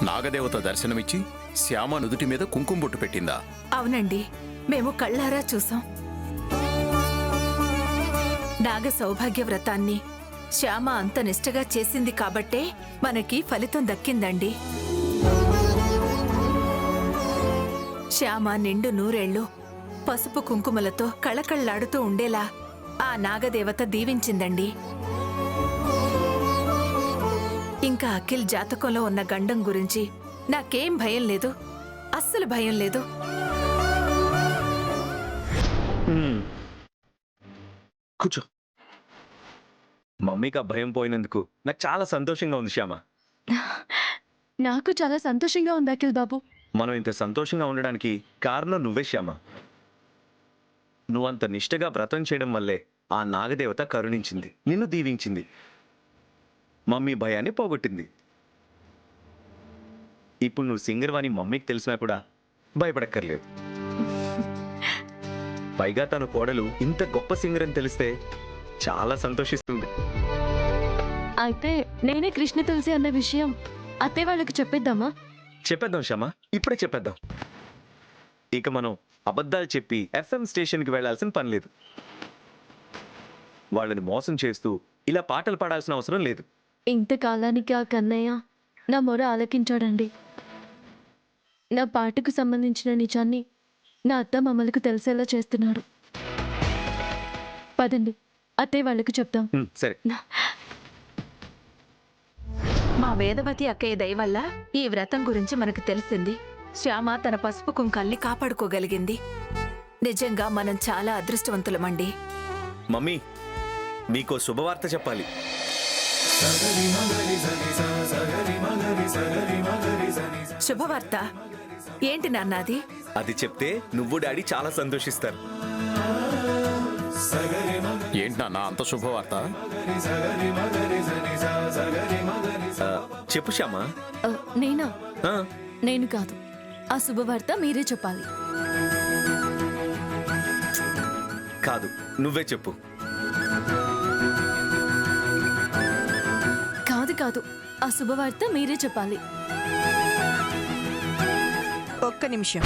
నాగదేవత దర్శనమిచ్చి శ్యామ నుదుటి మీద కుంకుమ బొట్టు పెట్టిందా? అవునండి, మేము కళ్ళారా చూసాం. నాగ సౌభాగ్య వ్రతాన్ని శ్యామ అంత నిష్టగా చేసింది కాబట్టే మనకి ఫలితం దక్కిందండి. శ్యామ నిండు నూరేళ్లు పసుపు కుంకుమలతో కళకళ్లాడుతూ ఉండేలా ఆ నాగదేవత దీవించిందండి. ఇంకా అఖిల్ జాతకంలో ఉన్న గండం గురించి నాకేం భయం లేదు, అస్సలు భయం లేదు. కూర్చో. మమ్మీకి ఆ భయం పోయినందుకు నాకు చాలా సంతోషంగా ఉంది శ్యామ. నాకు చాలా సంతోషంగా ఉంది అఖిల్ బాబు. మనం ఇంత సంతోషంగా ఉండడానికి కారణం నువ్వే శ్యామ. నువ్వంత నిష్టగా వ్రతం చేయడం వల్లే ఆ నాగదేవత కరుణించింది, నిన్ను దీవించింది, మమ్మీ భయాన్ని పోగొట్టింది. ఇప్పుడు నువ్వు సింగర్ అని మమ్మీకి తెలిసినా కూడా భయపడక్కర్లేదు. పైగా తన కోడలు ఇంత గొప్ప సింగర్ అని తెలిస్తే చాలా సంతోషిస్తుంది. అయితే నేనే కృష్ణ తులసి అన్న విషయం అత్తయ్య వాళ్ళకి చెప్పేద్దామా? చెప్పేద్దాం శ్యామ, ఇప్పుడే చెప్పేద్దాం. ఇక మనం అబద్ధాలు చెప్పి FM స్టేషన్కి వెళ్లాల్సిన పని లేదు. వాళ్ళని మోసం చేస్తూ ఇలా పాటలు పాడాల్సిన అవసరం లేదు. ఇంతకాలానికి ఆ కన్నయ్య నా మొర ఆలకించాడండి. నా పాటకు సంబంధించిన నిజాన్ని నా అత్త మామలకు తెలిసేలా చేస్తున్నాడు. పదండి, అత్తయ్య వాళ్ళకి చెప్తాం. సరే. మా వేదవతి అక్కయ్య దయ వల్ల ఈ వ్రతం గురించి మనకు తెలిసింది. శ్యామ తన పసుపు కుంకాల్ని కాపాడుకోగలిగింది. నిజంగా మనం చాలా అదృష్టవంతులమండి. మమ్మీ, మీకో శుభవార్త చెప్పాలి. శుభవార్త ఏంటి నాన్నది? అది చెప్తే నువ్వు డాడీ చాలా సంతోషిస్తారు. ఏంటి నాన్న అంత శుభవార్త? చెప్పు శ్యామ. నేనా? ఆ, నేను కాదు, ఆ శుభవార్త మీరే చెప్పాలి. కాదు, నువ్వే చెప్పు. కాదు కాదు, ఆ శుభవార్త మీరే చెప్పాలి. ఒక్క నిమిషం.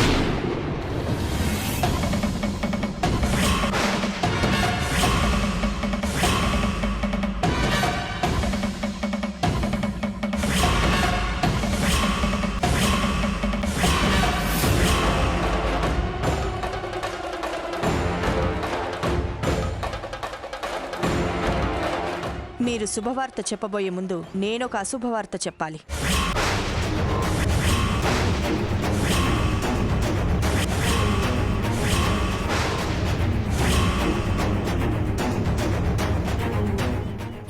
మీరు శుభవార్త చెప్పబోయే ముందు నేనొక అశుభవార్త చెప్పాలి.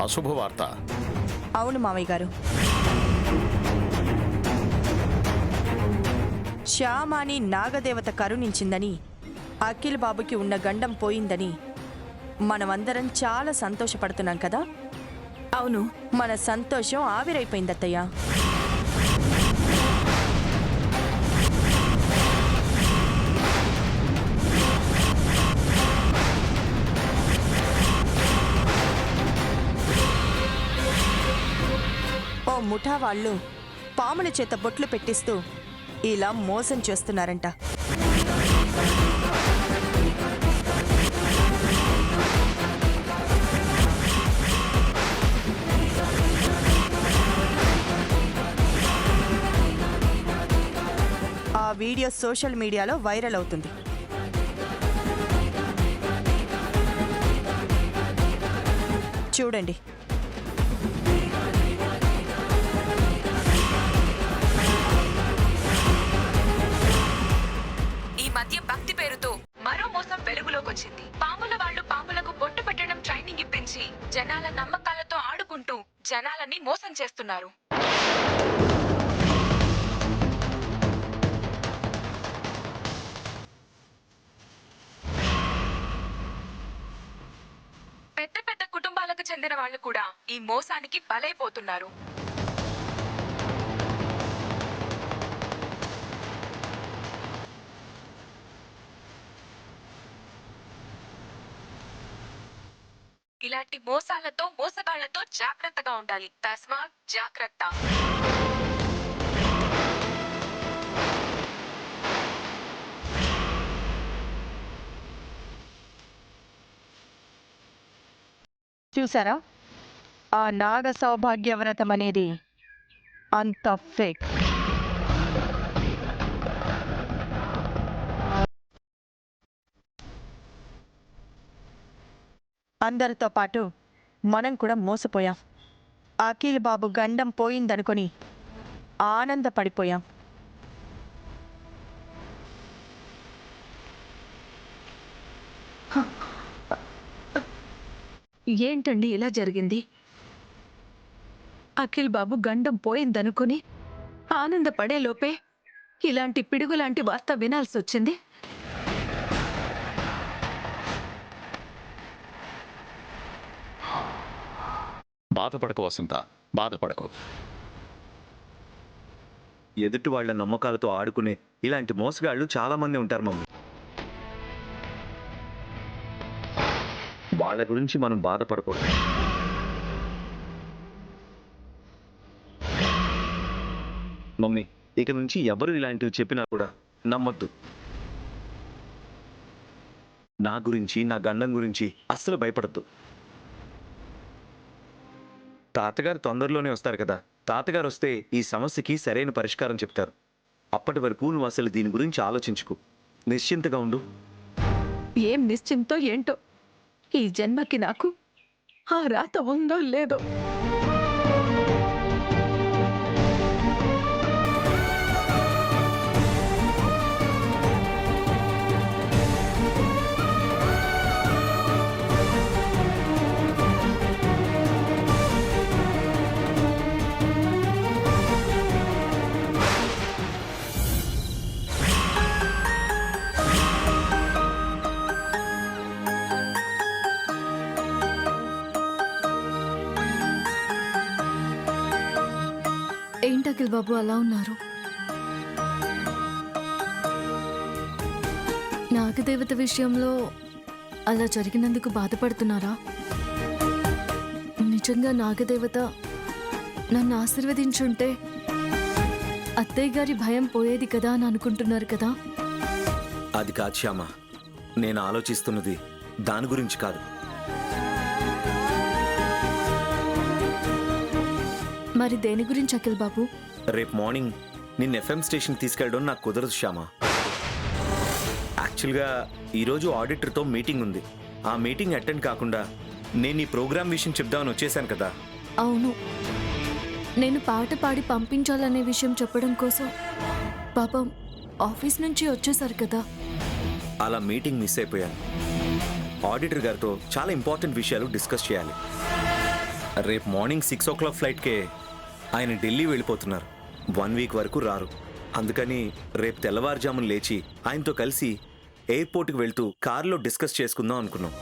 అశుభవార్త? అవును మామయ్య గారు. శ్యామాని నాగదేవత కరుణించిందని, అఖిల్ బాబుకి ఉన్న గండం పోయిందని మనమందరం చాలా సంతోషపడుతున్నాం కదా. అవును, మన సంతోషం ఆవిరైపోయిందత్తయ్య. ఓ ముఠా వాళ్ళు పాముల చేత బొట్లు పెట్టిస్తూ ఇలా మోసం చేస్తున్నారంట. ఆ వీడియో సోషల్ మీడియాలో వైరల్ అవుతుంది. చూడండి. ఈ మధ్య భక్తి పేరుతో మరో మోసం వెలుగులోకొచ్చింది. పాముల వాళ్ళు పాములకు బొట్టు పెట్టడం ట్రైనింగ్ ఇప్పించి జనాల నమ్మకాలతో ఆడుకుంటూ జనాలని మోసం చేస్తున్నారు. పెద్ద పెద్ద కుటుంబాలకు చెందిన వాళ్ళు కూడా ఈ మోసానికి బలైపోతున్నారు. ఇలాంటి మోసాలతో మోసగాళ్లతో జాగ్రత్తగా ఉండాలి. తస్మాత్ జాగ్రత్త. చూసారా, ఆ నాగ సౌభాగ్య వ్రతం అనేది అంత ఫేక్. అందరితో పాటు మనం కూడా మోసపోయాం. అఖిల్ బాబు గండం పోయిందనుకొని ఆనందపడిపోయాం. ఏంటండి ఇలా జరిగింది? అఖిల్ బాబు గండం పోయిందనుకుని ఆనందపడే లోపే ఇలాంటి పిడుగులాంటి వార్త వినాల్సి వచ్చింది. బాధపడకు వసంత, బాధపడకు. ఎదుటి వాళ్ళ నమ్మకాలతో ఆడుకునే ఇలాంటి మోసగాళ్ళు చాలా మంది ఉంటారు మమ్మీ. వాళ్ళ గురించి మనం బాధపడకూడదు. మమ్మీ, ఇక నుంచి ఎవరు ఇలాంటివి చెప్పినా కూడా నమ్మొద్దు. నా గురించి, నా గండం గురించి అస్సలు భయపడద్దు. తాతగారు తొందరలోనే వస్తారు కదా. తాతగారు వస్తే ఈ సమస్యకి సరైన పరిష్కారం చెప్తారు. అప్పటి వరకు నువ్వు అసలు దీని గురించి ఆలోచించుకు. నిశ్చింతగా ఉండు. ఏం నిశ్చింతో ఏంటో, ఈ జన్మకి నాకు ఆ రాత ఉందో లేదో. ఏంటి అఖిల్ బాబు అలా ఉన్నారు? నాగదేవత విషయంలో అలా జరిగినందుకు బాధపడుతున్నారా? నిజంగా నాగదేవత నన్ను ఆశీర్వదించుంటే అత్తయ్య గారి భయం పోయేది కదా అని అనుకుంటున్నారు కదా? అది కాదు శ్యామ, నేను ఆలోచిస్తున్నది దాని గురించి కాదు. మరి దేని గురించి అఖిల్ బాబు? రేపు మార్నింగ్ నిన్న ఎఫ్ఎం స్టేషన్ తీసుకెళ్ళడం నాకు కుదరదు శ్యామ. యాక్చువల్గా ఈరోజు ఆడిటర్తో మీటింగ్ ఉంది. ఆ మీటింగ్ అటెండ్ కాకుండా నేను ఈ ప్రోగ్రామ్ విషయం చెప్దామని వచ్చేసాను కదా. అవును, నేను పాట పాడి పంపించాలనే విషయం చెప్పడం కోసం పాపం ఆఫీస్ నుంచి వచ్చేసారు కదా. అలా మీటింగ్ మిస్ అయిపోయాను. ఆడిటర్ గారితో చాలా ఇంపార్టెంట్ విషయాలు డిస్కస్ చేయాలి. రేపు మార్నింగ్ 6 o'clock ఫ్లైట్కే ఆయన ఢిల్లీ వెళ్ళిపోతున్నారు. 1 week వరకు రారు. అందుకని రేపు తెల్లవారుజామున లేచి ఆయనతో కలిసి ఎయిర్పోర్ట్కి వెళ్తూ కారులో డిస్కస్ చేసుకుందాం అనుకున్నాం.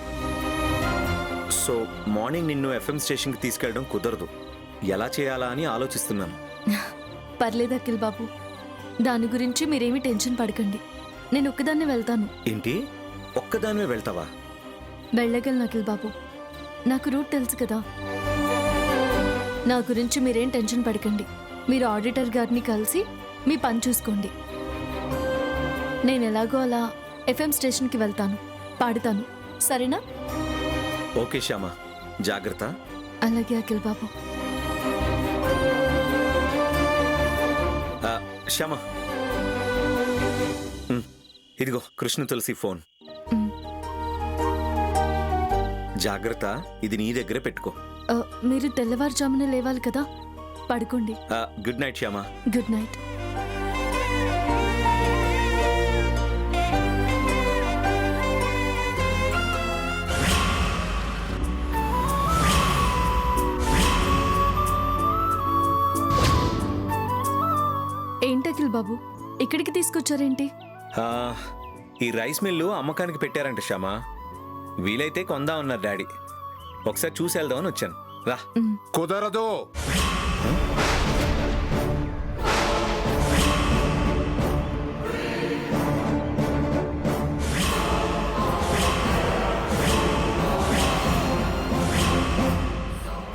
సో మార్నింగ్ నిన్ను ఎఫ్ఎం స్టేషన్కి తీసుకెళ్ళడం కుదరదు. ఎలా చేయాలా అని ఆలోచిస్తున్నాను. పర్లేదు అఖిల్ బాబు, దాని గురించి మీరేమీ టెన్షన్ పడకండి. నేను ఒక్కదాన్నే వెళ్తాను. ఏంటి, ఒక్కదానివే వెళ్తావా? వెళ్ళగలను అఖిల్ బాబు, నాకు రూట్ తెలుసు కదా. నా గురించి మీరేం టెన్షన్ పడకండి. మీరు ఆడిటర్ గారిని కలిసి మీ పని చూసుకోండి. నేను ఎలాగో అలా ఎఫ్ఎం స్టేషన్కి వెళ్తాను, పాడుతాను. సరేనా? ఓకే శ్యామ, జాగ్రత్త. అలాగే అఖిల్ బాబు. శ్యామ, ఇదిగో కృష్ణ తులసి ఫోన్. జాగ్రత్త, ఇది నీ దగ్గరే పెట్టుకో. మీరు తెల్లవారుజామున లేవాలి కదా, పడుకోండి. Good night Shyama. Good night. ఏంటి అఖిల్ బాబు, ఇక్కడికి తీసుకొచ్చారేంటి? ఈ రైస్ మిల్లు అమ్మకానికి పెట్టారంట శ్యామ. వీలైతే కొందా ఉన్నారు డాడీ. ఒకసారి చూసి వెళ్దామని వచ్చాను. రా. కుదరదు.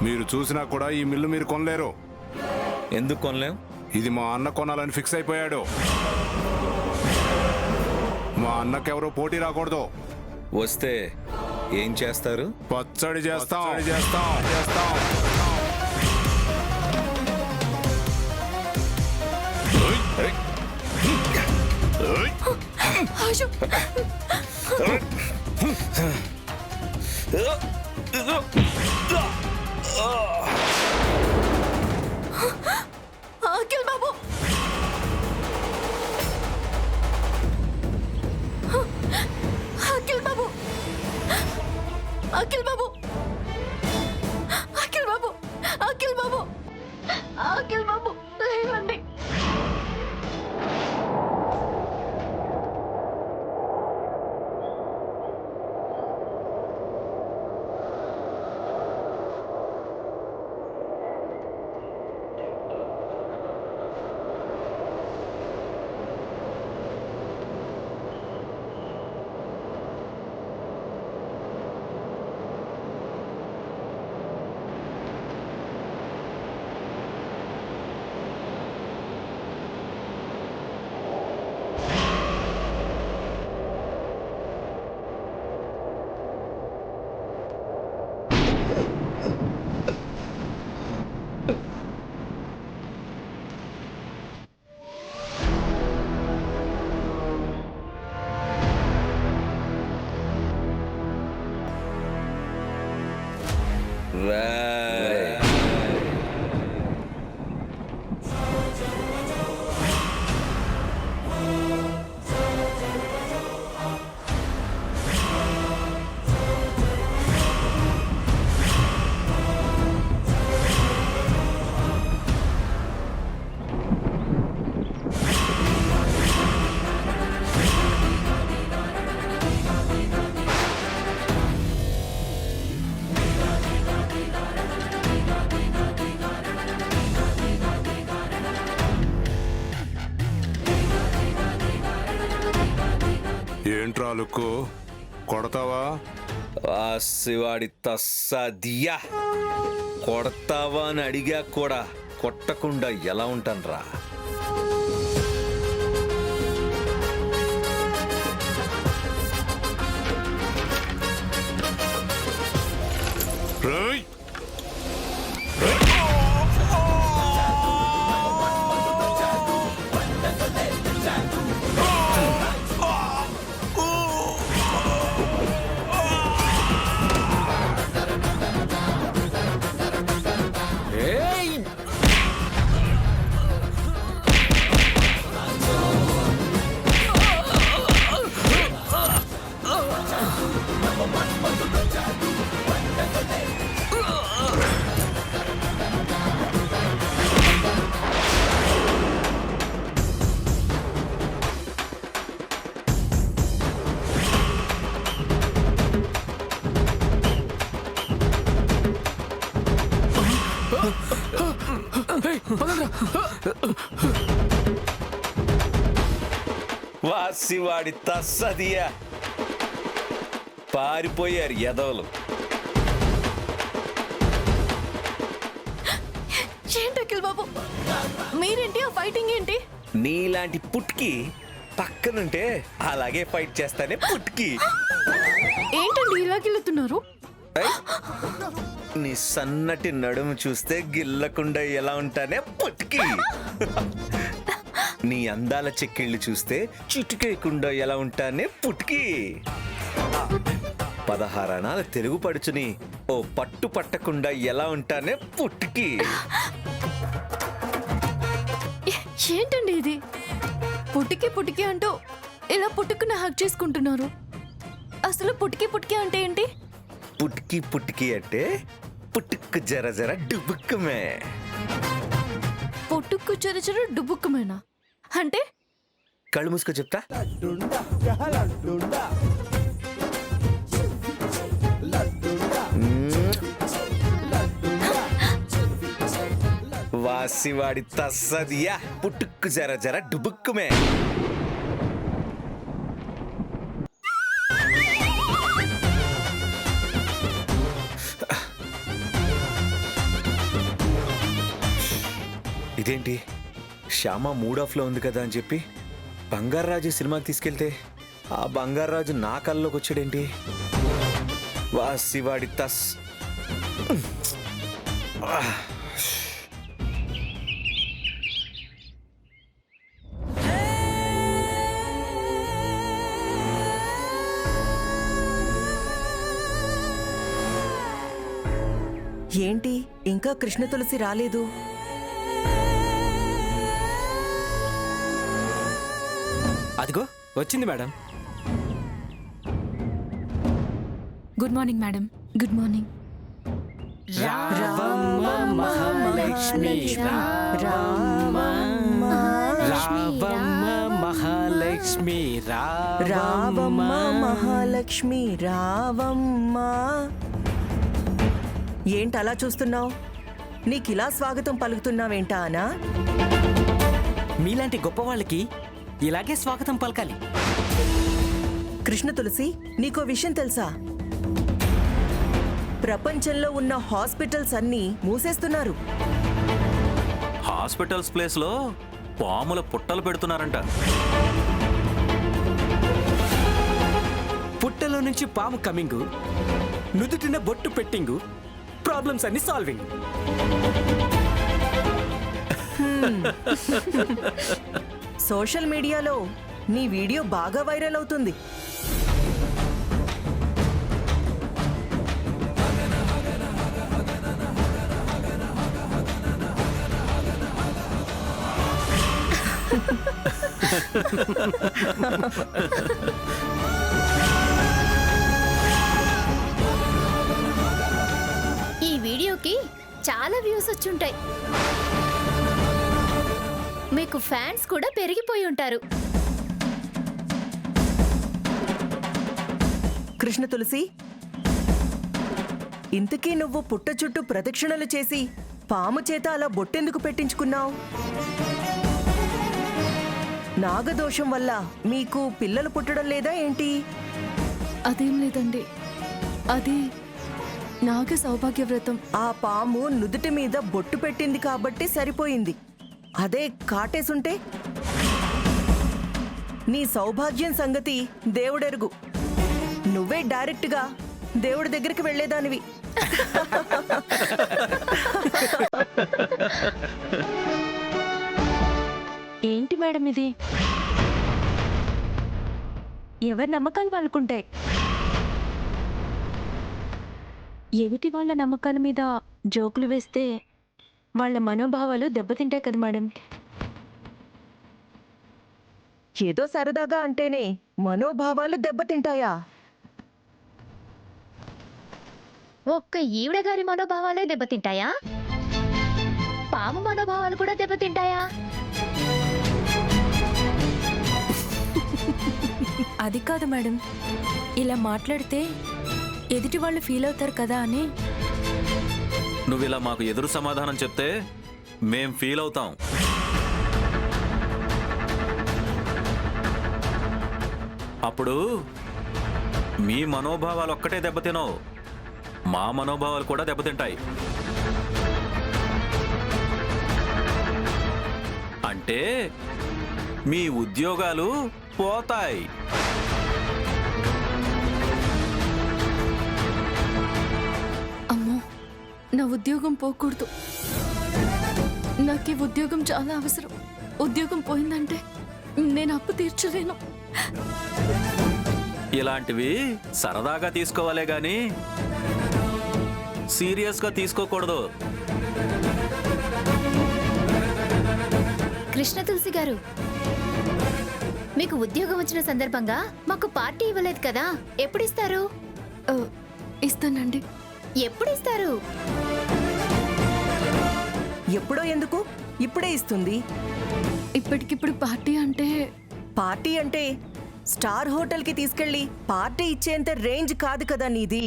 మీరు చూసినా కూడా ఈ మిల్లు మీరు కొనలేరు. ఎందుకు కొనలేం? ఇది మా అన్న కొనాలని ఫిక్స్ అయిపోయాడు. మా అన్నకెవరో పోటీ రాకూడదు. వస్తే ఏం చేస్తారు? పచ్చడి చేస్తాం. ఆశు అఖిల్ బాబు అఖిల్ బాబు అఖిల్ బాబు అఖిల్ బాబు అఖిల్ బాబు అఖిల్ బాబు లేవండి. ఏంట్రా లుక్కు కొడతావా? వాసివాడి తస్సదియా కొడతావా అని అడిగా కూడా కొట్టకుండా ఎలా ఉంటాన్రా? రేయ్! వాసివాడి తస్సదియా పారిపోయారు ఎదవలు. ఏంటి అఖిల్ బాబు మీరేంటి ఆ ఫైటింగ్ ఏంటి? నీలాంటి పుట్కి పక్కనుంటే అలాగే ఫైట్ చేస్తానే పుట్కి. ఏంటండి ఇలా గిల్లుతున్నారు? ఏయ్, నీ సన్నటి నడుము చూస్తే గిల్లకుండా ఎలా ఉంటానే పుట్కి. నీ అందాల చెక్కిళ్ళు చూస్తే చిటుకేయకుండా ఎలా ఉంటానే పుట్కి. 16 అణాల తెలుగు పడుచుని ఓ పట్టు పట్టకుండా ఎలా ఉంటానే పుట్కి. ఏంటండి ఇది? పుట్టికి అంటూ ఇలా పుట్టుకుని హక్ చేసుకుంటున్నారు. అసలు పుట్టికి అంటే ఏంటి? పుట్కి అంటే పుట్టుకు జర జర డుబుక్కుమే. పొట్టుకు చెరచెర డుబుక్కుమేనా అంటే? కళ్ళు మూసుకో చెప్తా. వాసివాడి తస్సదియా పుట్టుకు జర జర డుబుక్కుమే. ఇదేంటి శ్యామ మూడ్ ఆఫ్ లో ఉంది కదా అని చెప్పి బంగారాజు సినిమాకి తీసుకెళ్తే ఆ బంగారాజు నా కల్లోకి వచ్చాడేంటి? వాసివాడి తస్. ఏంటి ఇంకా కృష్ణ తులసి రాలేదు? అదిగో వచ్చింది madam. Good morning madam. Good morning. Mahalakshmi Mahalakshmi రావమ్మ మహాలక్ష్మి రావమ్మ. ఏంటలా చూస్తున్నావు? నీకిలా స్వాగతం పలుకుతున్నావేంటా అనా? మీలాంటి గొప్ప వాళ్ళకి ఇలాగే స్వాగతం పలకాలి. కృష్ణ తులసి, నీకో విషయం తెలుసా? ప్రపంచంలో ఉన్న హాస్పిటల్స్ అన్నీ మూసేస్తున్నారు. హాస్పిటల్స్ ప్లేస్ లో పాముల పుట్టలు పెడుతున్నారంట. పుట్టలో నుంచి పాము కమింగు, నుదుటిన బొట్టు పెట్టింగు, ప్రాబ్లమ్స్ అన్ని సాల్వింగ్. సోషల్ మీడియాలో నీ వీడియో బాగా వైరల్ అవుతుంది. ఈ వీడియోకి చాలా వ్యూస్ వచ్చుంటాయి. మీకు ఫ్యాన్స్ కూడా పెరిగిపోయి ఉంటారు. కృష్ణ తులసి, ఇంతకీ నువ్వు పుట్ట చుట్టూ ప్రదక్షిణలు చేసి పాము చేత అలా బొట్టెందుకు పెట్టించుకున్నావు? నాగదోషం వల్ల మీకు పిల్లలు పుట్టడం లేదా ఏంటి? అదేం లేదండి, అది నాగ సౌభాగ్య వ్రతం. ఆ పాము నుదుటి మీద బొట్టు పెట్టింది కాబట్టి సరిపోయింది. అదే కాటేసుంటే నీ సౌభాగ్యం సంగతి దేవుడెరుగు. నువ్వే డైరెక్ట్గా దేవుడి దగ్గరికి వెళ్లేదానివి. ఏంటి మేడం ఇది? ఎవరి నమ్మకాలు వాళ్ళకుంటాయి. ఎదుటి వాళ్ళ నమ్మకాల మీద జోకులు వేస్తే వాళ్ళ మనోభావాలు దెబ్బతింటాయి కదా మేడం. ఏదో సరదాగా అంటేనే మనోభావాలు దెబ్బతింటాయా? ఒక్క ఈవిడ గారి మనోభావాలే దెబ్బతింటాయా? పాము మనోభావాలు కూడా దెబ్బతింటాయా? అది కాదు మేడం, ఇలా మాట్లాడితే ఎదుటి వాళ్ళు ఫీల్ అవుతారు కదా అని. నువ్వు ఇలా మాకు ఎదురు సమాధానం చెప్తే మేం ఫీల్ అవుతాం. అప్పుడు మీ మనోభావాలు ఒక్కటే దెబ్బతినవు, మా మనోభావాలు కూడా దెబ్బతింటాయి. అంటే మీ ఉద్యోగాలు పోతాయి. అమ్మో, నా ఉద్యోగం పోకూడదు. నాకు ఈ ఉద్యోగం చాలా అవసరం. ఉద్యోగం పోయిందంటే నేను అప్పు తీర్చలేను. ఇలాంటివి సరదాగా తీసుకోవాలే గాని సీరియస్గా తీసుకోకూడదు. కృష్ణ తులసి గారు, మీకు ఉద్యోగం వచ్చిన సందర్భంగా మాకు పార్టీ ఇవ్వలేదు కదా, ఎప్పుడు ఇస్తారు? ఇస్తానండి. ఎప్పుడు ఇస్తారు? ఎప్పుడో ఎందుకు, ఇప్పుడే ఇస్తుంది. ఇప్పటికిప్పుడు పార్టీ అంటే పార్టీ అంటే స్టార్ హోటల్కి తీసుకెళ్ళి పార్టీ ఇచ్చేంత రేంజ్ కాదు కదా నీది.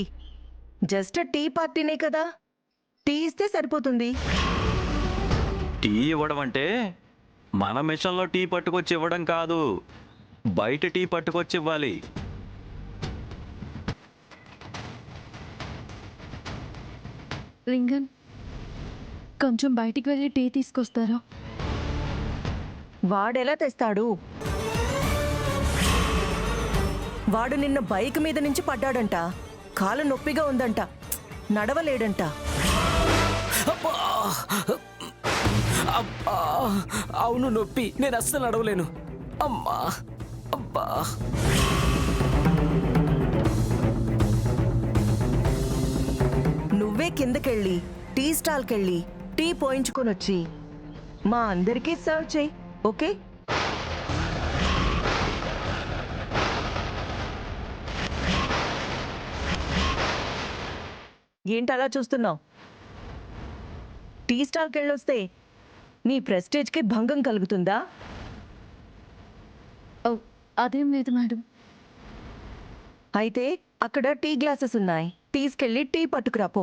జస్ట్ టీ పార్టీనే కదా. టీ ఇస్తే సరిపోతుంది. టీ ఇవ్వడం అంటే మన మిషన్లో టీ పట్టుకొచ్చి ఇవ్వడం కాదు, బయట టీ పట్టుకొచ్చి ఇవ్వాలి. లింగన్, కొంచెం బయటికి వెళ్ళి టీ తీసుకొస్తారా? వాడెలా తెస్తాడు? వాడు నిన్న బైక్ మీద నుంచి పడ్డాడంట. కాలు నొప్పిగా ఉందంట, నడవలేడంట. అబ్బా! అబ్బా! అవును నొప్పి, నేను అస్సలు నడవలేను. అమ్మా! అబ్బా! నువ్వే కిందకెళ్ళి టీ స్టాల్కెళ్ళి టీ పోయించుకొని వచ్చి మా అందరికీ సర్వ్ చేయి, ఓకే? ఏంటి అలా చూస్తున్నావు? టీ స్టాల్కి వెళ్ళొస్తే నీ ప్రెస్టేజ్కి భంగం కలుగుతుందా? అదేం లేదు మేడం. అయితే అక్కడ టీ గ్లాసెస్ ఉన్నాయి, తీసుకెళ్ళి టీ పట్టుకురాపో.